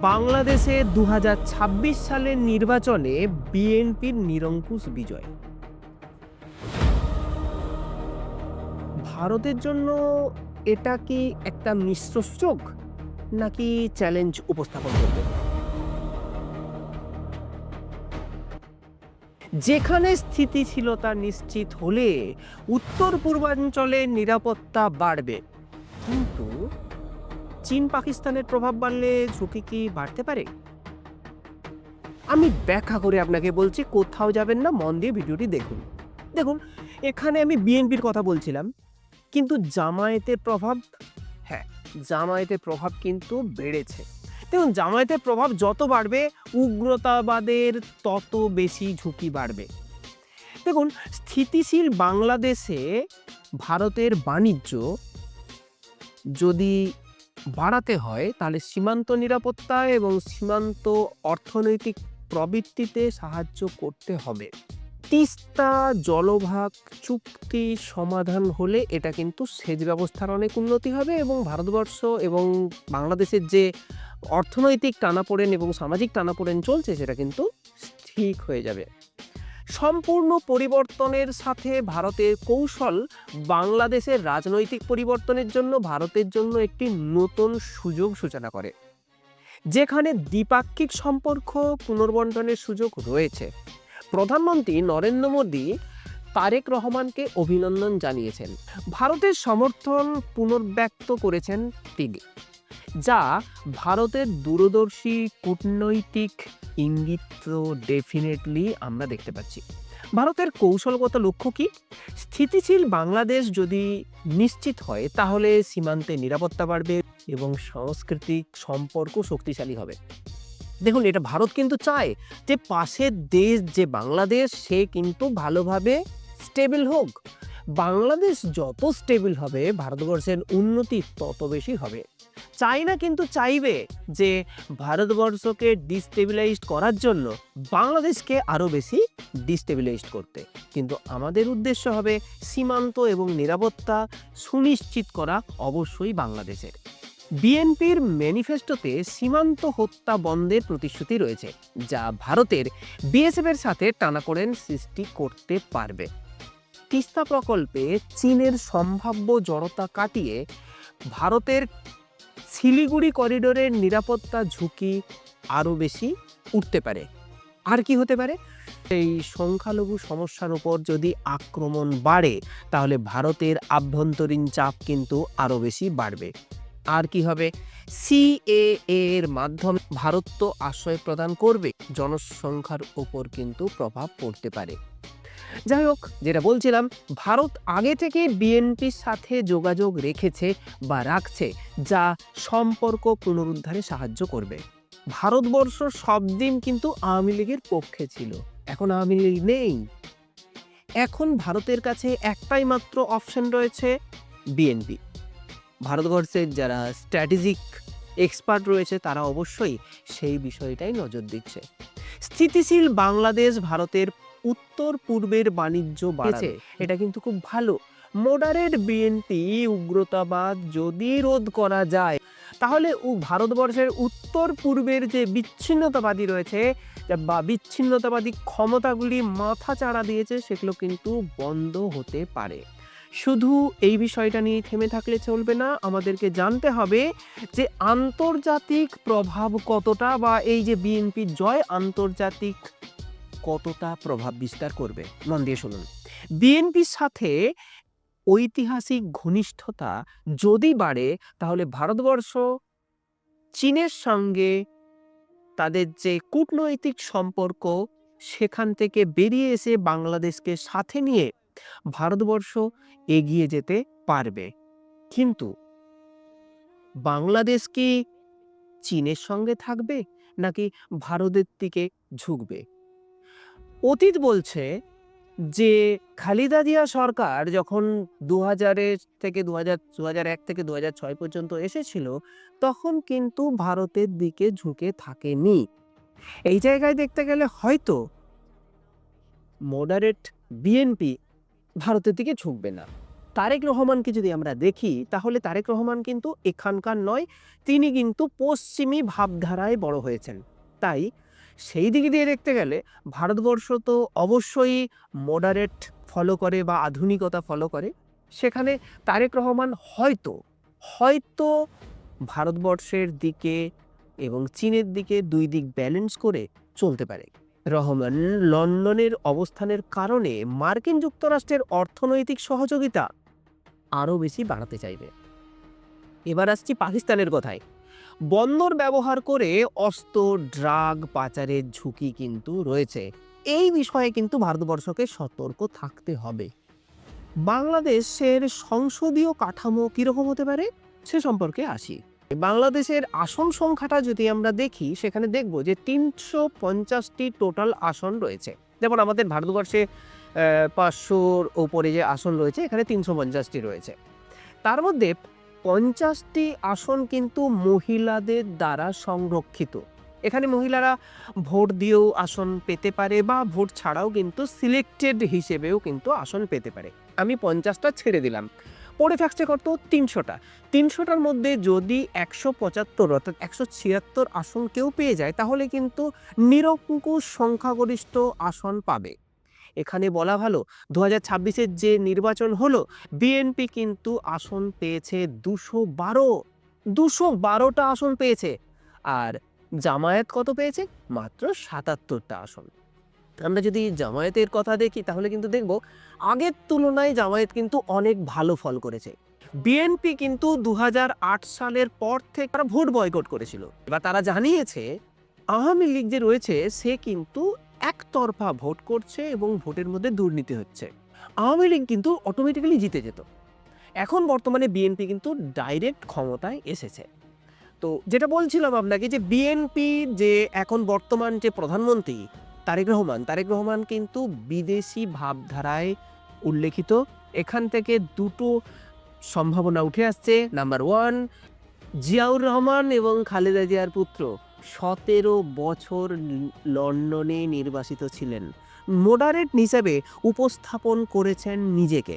বাংলাদেশে ২০২৬ সালের নির্বাচনে বিএনপির নিরঙ্কুশ বিজয়। ভারতের জন্য এটা কি একটা মিশ্র সুযোগ নাকি চ্যালেঞ্জ উপস্থাপন করবে? যেখানে স্থিতিশীলতা নিশ্চিত হলে উত্তর পূর্বাঞ্চলে নিরাপত্তা বাড়বে, কিন্তু চীন পাকিস্তানের প্রভাব বাড়লে ঝুঁকি কি বাড়তে পারে? আমি ব্যাখ্যা করে আপনাকে বলছি, কোথাও যাবেন না, মন দিয়ে ভিডিওটি দেখুন। দেখুন, এখানে আমি বিএনপির কথা বলছিলাম, কিন্তু জামায়াতের প্রভাব, হ্যাঁ, জামায়াতের প্রভাব কিন্তু বেড়েছে। দেখুন, জামায়াতের প্রভাব যত বাড়বে উগ্রতাবাদের তত বেশি ঝুঁকি বাড়বে। দেখুন, স্থিতিশীল বাংলাদেশে ভারতের বাণিজ্য যদি বাড়াতে হয় তাহলে সীমান্ত নিরাপত্তা এবং সীমান্ত অর্থনৈতিক প্রবৃত্তিতে সাহায্য করতে হবে। তিস্তা জলভাগ চুক্তি সমাধান হলে এটা কিন্তু সেচ ব্যবস্থার অনেক উন্নতি হবে এবং ভারতবর্ষ এবং বাংলাদেশের যে অর্থনৈতিক টানাপোড়েন এবং সামাজিক টানাপোড়েন চলছে সেটা কিন্তু ঠিক হয়ে যাবে। সম্পূর্ণ পরিবর্তনের সাথে ভারতের কৌশল বাংলাদেশের রাজনৈতিক পরিবর্তনের জন্য ভারতের জন্য একটি নতুন সুযোগ সূচনা করে, যেখানে দ্বিপাক্ষিক সম্পর্ক পুনর্বণ্টনের সুযোগ রয়েছে। প্রধানমন্ত্রী নরেন্দ্র মোদী তারেক রহমানকে অভিনন্দন জানিয়েছেন, ভারতের সমর্থন পুনর্ব্যক্ত করেছেন তিনি, যা ভারতের দূরদর্শী কূটনৈতিক ইঙ্গিত তো ডেফিনেটলি আমরা দেখতে পাচ্ছি। ভারতের কৌশলগত লক্ষ্য কি? স্থিতিশীল বাংলাদেশ যদি নিশ্চিত হয় তাহলে সীমান্তে নিরাপত্তা বাড়বে এবং সাংস্কৃতিক সম্পর্ক শক্তিশালী হবে। দেখুন, এটা ভারত কিন্তু চায় যে পাশের দেশ যে বাংলাদেশ সে কিন্তু ভালোভাবে স্টেবল হোক। বাংলাদেশ যত স্টেবল হবে ভারতবর্ষের উন্নতি তত বেশি হবে। চায়না কিন্তু চাইবে যে ভারতবর্ষকে ডিস্টেবিলাইজড করার জন্য বাংলাদেশকে আরও বেশি ডিস্টেবিলাইজড করতে, কিন্তু আমাদের উদ্দেশ্য হবে সীমান্ত এবং নিরাপত্তা সুনিশ্চিত করা অবশ্যই বাংলাদেশের। বিএনপির ম্যানিফেস্টোতে সীমান্ত হত্যা বন্ধের প্রতিশ্রুতি রয়েছে, যা ভারতের বিএসএফের সাথে টানাপোড়েন সৃষ্টি করতে পারবে। তিস্তা প্রকল্পে চীনের সম্ভাব্য জড়তা কাটিয়ে ভারতের শিলিগুড়ি করিডোরের নিরাপত্তা ঝুঁকি আরও বেশি উঠতে পারে। আর কি হতে পারে? এই সংখ্যালঘু সমস্যার উপর যদি আক্রমণ বাড়ে তাহলে ভারতের আভ্যন্তরীণ চাপ কিন্তু আরও বেশি বাড়বে। আর কি হবে? সিএএ এর মাধ্যমে ভারত তো আশ্রয় প্রদান করবে, জনসংখ্যার উপর কিন্তু প্রভাব পড়তে পারে। যাই হোক, যেটা বলছিলাম, ভারত আগে থেকে বিএনপির সাথে যোগাযোগ রেখেছে বা রাখছে, যা সম্পর্ক পুনরুদ্ধারে সাহায্য করবে। ভারতবর্ষ সব দিন কিন্তু আওয়ামী লীগের পক্ষে ছিল, এখন আওয়ামী লীগ নেই। এখন ভারতের কাছে একটাই মাত্র অপশন রয়েছে, বিএনপি। ভারতবর্ষের যারা স্ট্র্যাটেজিক এক্সপার্ট রয়েছে তারা অবশ্যই সেই বিষয়টাই নজর দিচ্ছে। স্থিতিশীল বাংলাদেশ ভারতের উত্তর পূর্বের বাণিজ্য বাড়াবে, এটা কিন্তু খুব ভালো। মডারেট বিএনপি উগ্রতাবাদ যদি রোধ করা যায় তাহলে ভারতবর্ষের উত্তর পূর্বের যে বিচ্ছিন্নতাবাদী রয়েছে বা বিচ্ছিন্নতাবাদী ক্ষমতাগুলি মাথা চাড়া দিয়েছে সেগুলো কিন্তু বন্ধ হতে পারে। শুধু এই বিষয়টা নিয়ে থেমে থাকলে চলবে না, আমাদেরকে জানতে হবে যে আন্তর্জাতিক প্রভাব কতটা, বা এই যে বিএনপির জয় আন্তর্জাতিক কতটা প্রভাব বিস্তার করবে। মন দিয়ে শুনুন, বিএনপির সাথে ঐতিহাসিক ঘনিষ্ঠতা যদি বাড়ে তাহলে ভারতবর্ষ চীনের সঙ্গে তাদের যে কূটনৈতিক সম্পর্ক সেখান থেকে বেরিয়ে এসে বাংলাদেশকে সাথে নিয়ে ভারতবর্ষ এগিয়ে যেতে পারবে। কিন্তু বাংলাদেশ কি চীনের সঙ্গে থাকবে নাকি ভারতের দিকে ঝুঁকবে? অতীত বলছে যে খালেদা জিয়া সরকার যখন ২০০০ থেকে ২০০১ থেকে ২০০৬ পর্যন্ত এসেছিল তখন কিন্তু ভারতের দিকে ঝুঁকে থাকেনি। এই জায়গায় দেখতে গেলে হয়তো মডারেট বিএনপি ভারতের দিকে ঝুঁকবে না। তারেক রহমানকে যদি আমরা দেখি তাহলে তারেক রহমান কিন্তু এখানকার নয়, তিনি কিন্তু পশ্চিমী ভাবধারায় বড় হয়েছেন। তাই সেই দিক দিয়ে দেখতে গেলে ভারতবর্ষ তো অবশ্যই মডারেট ফলো করে বা আধুনিকতা ফলো করে। সেখানে তারেক রহমান হয়তো হয়তো ভারতবর্ষের দিকে এবং চীনের দিকে দুই দিক ব্যালেন্স করে চলতে পারে। রহমান লন্ডনের অবস্থানের কারণে মার্কিন যুক্তরাষ্ট্রের অর্থনৈতিক সহযোগিতা আরও বেশি বাড়াতে চাইবে। এবার আসছি পাকিস্তানের কথায়। বন্দর ব্যবহার করে অস্ত্র ড্রাগ পাচারের ঝুঁকি কিন্তু রয়েছে। এই বিষয়ে কিন্তু ভারতবর্ষকে সতর্ক থাকতে হবে। বাংলাদেশের সংসদীয় কাঠামো কীরকম হতে পারে সে সম্পর্কে আসি। বাংলাদেশের আসন সংখ্যাটা যদি আমরা দেখি সেখানে দেখব যে ৩৫০টি টোটাল আসন রয়েছে। যেমন আমাদের ভারতবর্ষে ৫০০-র ওপরে যে আসন রয়েছে, এখানে ৩৫০টি রয়েছে। তার মধ্যে ৫০টি আসন কিন্তু মহিলাদের দ্বারা সংরক্ষিত। এখানে মহিলারা ভোট দিয়েও আসন পেতে পারে বা ভোট ছাড়াও কিন্তু সিলেক্টেড হিসেবেও কিন্তু আসন পেতে পারে। আমি ৫০টা ছেড়ে দিলাম, পড়ে থাকছে কত? ৩০০টা। ৩০০টার মধ্যে যদি ১৭৫ অর্থাৎ ১৭৬ আসন কেউ পেয়ে যায় তাহলে কিন্তু নিরঙ্কুশ সংখ্যাগরিষ্ঠ আসন পাবে। এখানে বলা ভালো ২০২৬-এর যে নির্বাচন হলো, বিএনপি কিন্তু আসন পেয়েছে ২১২টা আসন পেয়েছে। আর জামায়াত কত পেয়েছে? মাত্র ৭৭টা আসন। আমরা যদি জামায়াতের কথা দেখি তাহলে কিন্তু দেখব আগের তুলনায় জামায়াত কিন্তু অনেক ভালো ফল করেছে। বিএনপি কিন্তু ২০০৮ সালের পর থেকে তারা ভোট বয়কট করেছিল। এবার তারা জানিয়েছে আওয়ামী লীগ যে রয়েছে সে কিন্তু একতরফা ভোট করছে এবং ভোটের মধ্যে দুর্নীতি হচ্ছে। আওয়ামী লীগ কিন্তু অটোমেটিক্যালি জিতে যেত। এখন বর্তমানে বিএনপি কিন্তু ডাইরেক্ট ক্ষমতায় এসেছে। তো যেটা বলছিলাম আপনাকে যে বিএনপি যে এখন বর্তমান যে প্রধানমন্ত্রী তারেক রহমান কিন্তু বিদেশি ভাবধারায় উল্লেখিত। এখান থেকে দুটো সম্ভাবনা উঠে আসছে। নাম্বার 1, জিয়াউর রহমান এবং খালেদা জিয়ার পুত্র ১৭ বছর লন্ডনে নির্বাসিত ছিলেন, মডারেট হিসেবে উপস্থাপন করেছেন নিজেকে।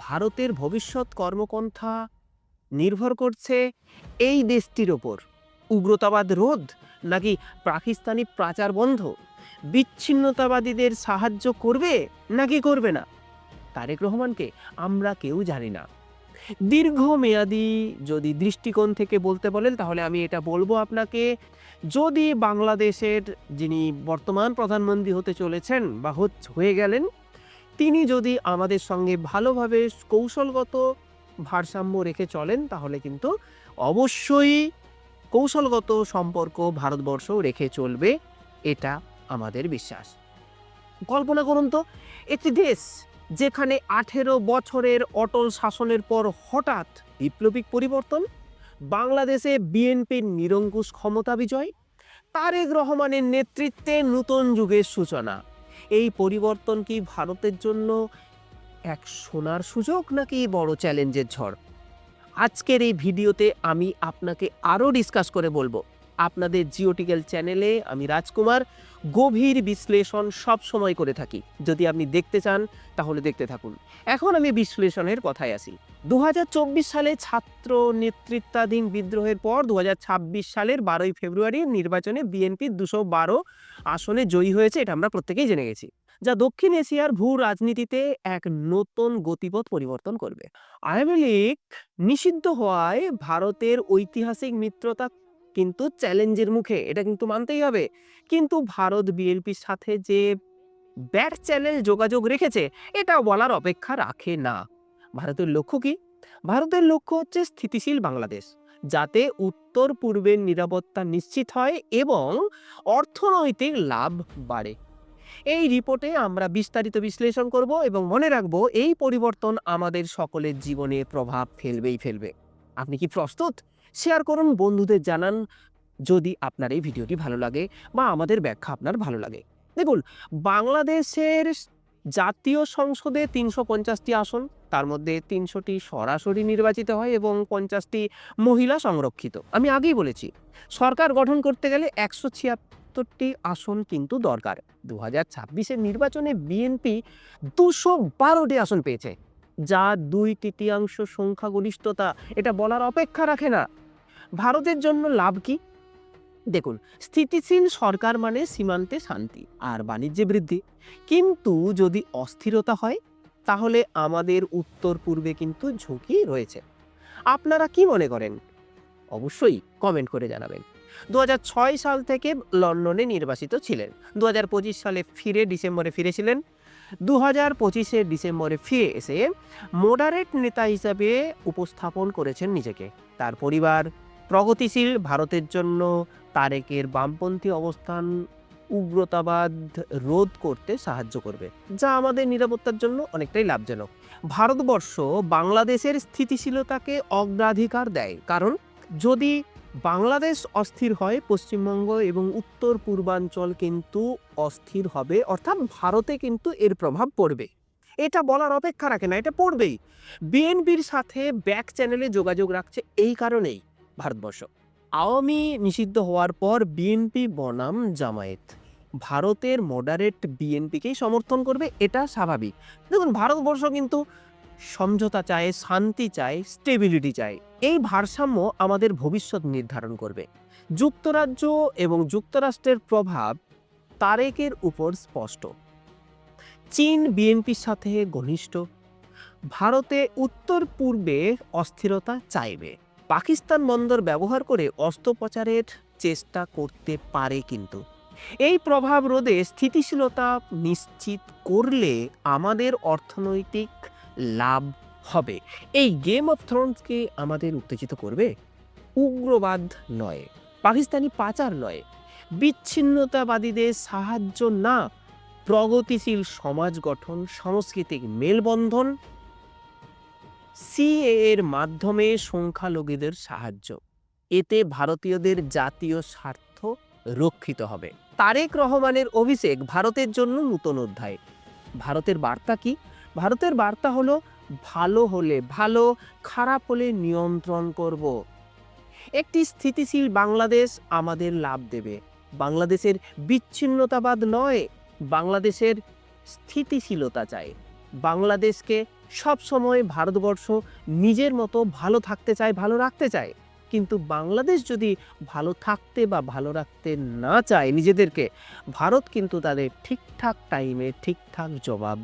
ভারতের ভবিষ্যৎ কর্মপন্থা নির্ভর করছে এই দেশটির ওপর। উগ্রতাবাদ রোধ নাকি পাকিস্তানি পাচার বন্ধ? বিচ্ছিন্নতাবাদীদের সাহায্য করবে নাকি করবে না? তারেক রহমানকে আমরা কেউ জানি না। দীর্ঘমেয়াদী যদি দৃষ্টিকোণ থেকে বলতে বলেন তাহলে আমি এটা বলবো আপনাকে, যদি বাংলাদেশের যিনি বর্তমান প্রধানমন্ত্রী হতে চলেছেন বা হয়ে গেলেন, তিনি যদি আমাদের সঙ্গে ভালোভাবে কৌশলগত ভারসাম্য রেখে চলেন তাহলে কিন্তু অবশ্যই কৌশলগত সম্পর্ক ভারতবর্ষ রেখে চলবে, এটা আমাদের বিশ্বাস। কল্পনা করুন তো, একটি দেশ যেখানে ১৮ বছরের অটল শাসনের পর হঠাৎ বিপ্লবিক পরিবর্তন, বাংলাদেশে বিএনপির নিরঙ্কুশ ক্ষমতা বিজয়, তারেক রহমানের নেতৃত্বে নতুন যুগের সূচনা। এই পরিবর্তন কি ভারতের জন্য এক সোনার সুযোগ নাকি বড় চ্যালেঞ্জের ঝড়? আজকের এই ভিডিওতে আমি আপনাকে আরও ডিসকাস করে বলবো। আপনাদের জিওটিক্যাল চ্যানেলে আমি রাজকুমার গভীর বিশ্লেষণ সব সময় করে থাকি। যদি আপনি দেখতে চান তাহলে দেখতে থাকুন। এখন আমি বিশ্লেষণের কথায় আসি। ২০২৪ সালে ছাত্র নেতৃত্বাধীন বিদ্রোহের পর ২০২৬ সালের ১২ই ফেব্রুয়ারি নির্বাচনে বিএনপি ২১২ আসনে জয়ী হয়েছে, এটা আমরা প্রত্যেকেই জেনে গেছি, যা দক্ষিণ এশিয়ার ভূ রাজনীতিতে এক নতুন গতিপথ পরিবর্তন করবে। আওয়ামী লীগ নিষিদ্ধ হওয়ায় ভারতের ঐতিহাসিক মিত্রতা কিন্তু চ্যালেঞ্জের মুখে, এটা কিন্তু মানতেই হবে। কিন্তু ভারত বিএনপির সাথে যে ব্যাক চ্যানেল যোগাযোগ রেখেছে এটাও বলার অপেক্ষা রাখে না। ভারতের লক্ষ্য কি? ভারতের লক্ষ্য হচ্ছে স্থিতিশীল বাংলাদেশ, যাতে উত্তর পূর্বের নিরাপত্তা নিশ্চিত হয় এবং অর্থনৈতিক লাভ বাড়ে। এই রিপোর্টে আমরা বিস্তারিত বিশ্লেষণ করব এবং মনে রাখবো এই পরিবর্তন আমাদের সকলের জীবনে প্রভাব ফেলবে। আপনি কি প্রস্তুত? শেয়ার করুন, বন্ধুদের জানান যদি আপনার এই ভিডিওটি ভালো লাগে বা আমাদের ব্যাখ্যা আপনার ভালো লাগে। দেখুন, বাংলাদেশের জাতীয় সংসদে ৩৫০টি আসন, তার মধ্যে ৩০০টি সরাসরি নির্বাচিত হয় এবং ৫০টি মহিলা সংরক্ষিত। আমি আগেই বলেছি সরকার গঠন করতে গেলে ১৭৬টি আসন কিন্তু দরকার। ২০২৬-এর নির্বাচনে বিএনপি ২১২টি আসন পেয়েছে। যা 2/3 সংখ্যাগরিষ্ঠতা, এটা বলার অপেক্ষা রাখে না। ভারতের জন্য লাভ কি? দেখুন, স্থিতিশীল সরকার মানে সীমান্তে শান্তি আর বাণিজ্যে বৃদ্ধি। কিন্তু যদি অস্থিরতা হয়, তাহলে আমাদের উত্তর পূর্বে কিন্তু ঝুঁকি রয়েছে। আপনারা কি মনে করেন? অবশ্যই কমেন্ট করে জানাবেন। 2006 সাল থেকে লন্ডনে নির্বাসিত ছিলেন। 2025 সালে ডিসেম্বরে ফিরেছিলেন। 2025-এর ডিসেম্বরে ফিরে এসে মডারেট নেতা হিসাবে উপস্থাপন করেছেন নিজেকে। তার পরিবার প্রগতিশীল ভারতের জন্য তারেকের বামপন্থী অবস্থান উগ্রতাবাদ রোধ করতে সাহায্য করবে, যা আমাদের নিরাপত্তার জন্য অনেকটাই লাভজনক। ভারতবর্ষ বাংলাদেশের স্থিতিশীলতাকে অগ্রাধিকার দেয়, কারণ যদি বাংলাদেশ অস্থির হয়, পশ্চিমবঙ্গ এবং উত্তর পূর্বাঞ্চল কিন্তু অস্থির হবে, অর্থাৎ ভারতে কিন্তু এর প্রভাব পড়বে। এটা বলার অপেক্ষা রাখে না, এটা পড়বেই। বিএনপির সাথে ব্যাক চ্যানেলে যোগাযোগ রাখছে এই কারণেই ভারতবর্ষ। আওয়ামী নিষিদ্ধ হওয়ার পর বিএনপি বনাম জামায়াত ভারতের মডারেট বিএনপিকেই সমর্থন করবে, এটা স্বাভাবিক। দেখুন, ভারতবর্ষ কিন্তু সমঝোতা চায়, শান্তি চায়, স্টেবিলিটি চায়। এই ভারসাম্য আমাদের ভবিষ্যৎ নির্ধারণ করবে। যুক্তরাজ্য এবং যুক্তরাষ্ট্রের প্রভাব তারেকের উপর স্পষ্ট। চীন বিএনপির সাথে ঘনিষ্ঠ। ভারতে উত্তর পূর্বে অস্থিরতা চাইবে। পাকিস্তান বন্দর ব্যবহার করে অস্ত্রোপচারের চেষ্টা করতে পারে, কিন্তু এই প্রভাব রোধে স্থিতিশীলতা নিশ্চিত করলে আমাদের অর্থনৈতিক লাভ হবে। এই গেম অফ থ্রোনসকে আমাদের উত্তেজিত করবে, উগ্রবাদ নয়, পাকিস্তানি পাচার নয়, বিচ্ছিন্নতাবাদীদের সাহায্য না, প্রগতিশীল সমাজ গঠন, সাংস্কৃতিক মেলবন্ধন, সিএএ এর মাধ্যমে সংখ্যালঘুদের সাহায্য। এতে ভারতীয়দের জাতীয় স্বার্থ রক্ষিত হবে। তারেক রহমানের অভিষেক ভারতের জন্য নতুন অধ্যায়। ভারতের বার্তা কি? ভারতের বার্তা হলো, ভালো হলে ভালো, খারাপ হলে নিয়ন্ত্রণ করব। একটি স্থিতিশীল বাংলাদেশ আমাদের লাভ দেবে। বাংলাদেশের বিচ্ছিন্নতাবাদ নয়, বাংলাদেশের স্থিতিশীলতা চাই। বাংলাদেশকে সবসময় ভারতবর্ষ নিজের মতো ভালো থাকতে চায়, ভালো রাখতে চায়। কিন্তু বাংলাদেশ যদি ভালো থাকতে বা ভালো রাখতে না চায় নিজেদেরকে, ভারত কিন্তু তাদের ঠিকঠাক টাইমে ঠিকঠাক জবাব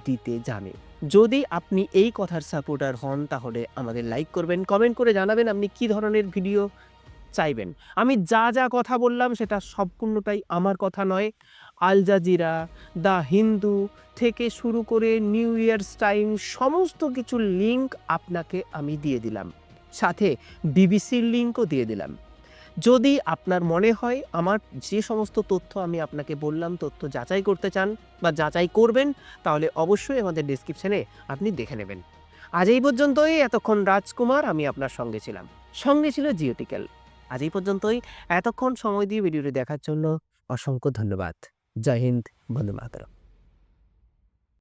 দিতে জানে। যদি আপনি এই কথার সাপোর্টার হন, তাহলে আমাদের লাইক করবেন, কমেন্ট করে জানাবেন আপনি কি ধরনের ভিডিও চাইবেন। আমি যা যা কথা বললাম সেটা সম্পূর্ণটাই আমার কথা নয়। আল জাজিরা, দ্য হিন্দু থেকে শুরু করে নিউ ইয়ার্স টাইম সমস্ত কিছুর লিঙ্ক আপনাকে আমি দিয়ে দিলাম, সাথে বিবিসির লিঙ্কও দিয়ে দিলাম। যদি আপনার মনে হয় আমার যে সমস্ত তথ্য আমি আপনাকে বললাম, তথ্য যাচাই করতে চান বা যাচাই করবেন, তাহলে অবশ্যই আমাদের ডেসক্রিপশনে আপনি দেখে নেবেন। আজ এই পর্যন্তই। এতক্ষণ রাজকুমার আমি আপনার সঙ্গে ছিলাম, সঙ্গে ছিল জিওটিক্যাল। আজ এই পর্যন্তই। এতক্ষণ সময় দিয়ে ভিডিওটি দেখার জন্য অসংখ্য ধন্যবাদ। জয় হিন্দ, বন্দে মাতরম।